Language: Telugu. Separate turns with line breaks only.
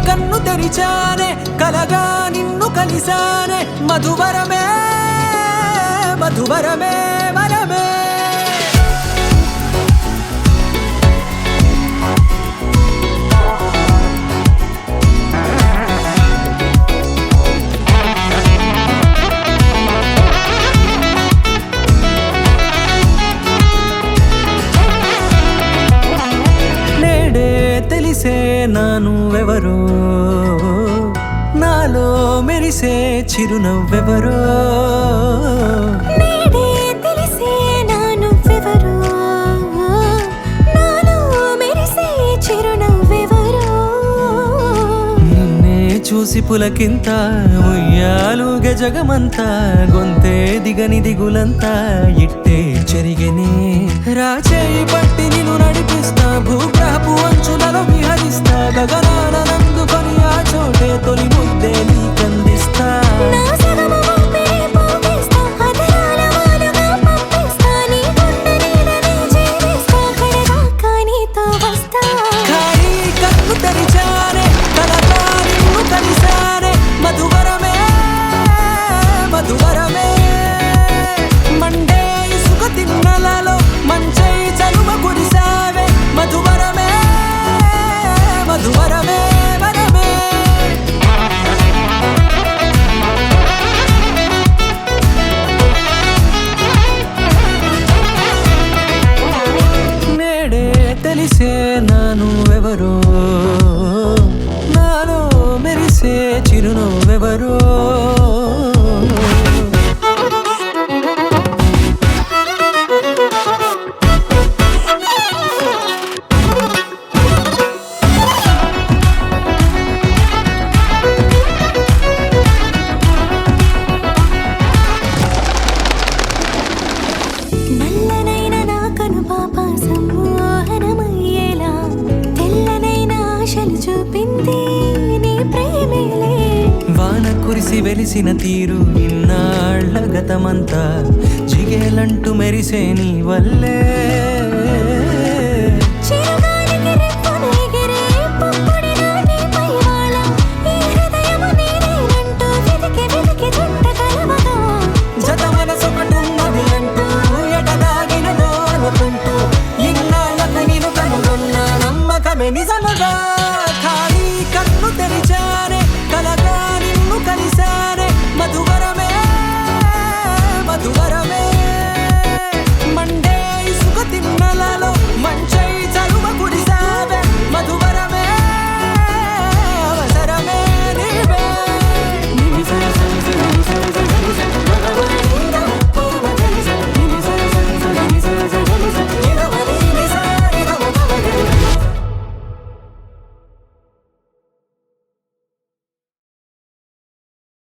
కన్ను తెరిచానే కలగా నిన్ను కలిసానే మధువరమే మధువరమే వరమే తెలిసే నానువెవరో నాలో మెరిసే చిరునవ్వెవరో
నేడే తెలిసే నానువెవరో నాలో మెరిసే చిరునవ్వెవరో
నిన్నే చూసి పులకింత ఉయ్యాలుగే జగమంతా గొంతే దిగని దిగులంతా ఇట్టే చెరిగెనే రాచేయి పట్టి నిన్ను నడిపిస్తా భూగ్రహపు అంచులలో విహరిస్తా గగనాన నందుకొని ఆ చోటే తొలి ముద్దే నీకందిస్తా
నా సగము ఊపిరి పోగేస్తా అదరాల వాలుగా పంపిస్తా నీ గుండె నీడనే జీవిస్తా కడదాకా నీతో వస్తా
ఖాళీ కన్ను తెరిచానే కలగా నిన్ను కలిసానే మధువరమే మధువరమే మండే ఇసుక తిన్నలలో మంచై చలువ కురిసావే మధువరమే మధువరమే వరమే నేడే తెలిసే నానువెవరో నాలో మెరిసే చిరునవ్వెవరో
నల్లనైన నా కనుపాప సమ్మోహనమయ్యేలా తెల్లనైన ఆశలు చూపింది నీ ప్రేమేలే
వాన కురిసి వెలిసిన తీరు ఇన్నాళ్ల గతమంతా జిగేలంటూ మెరిసే నీ వల్లే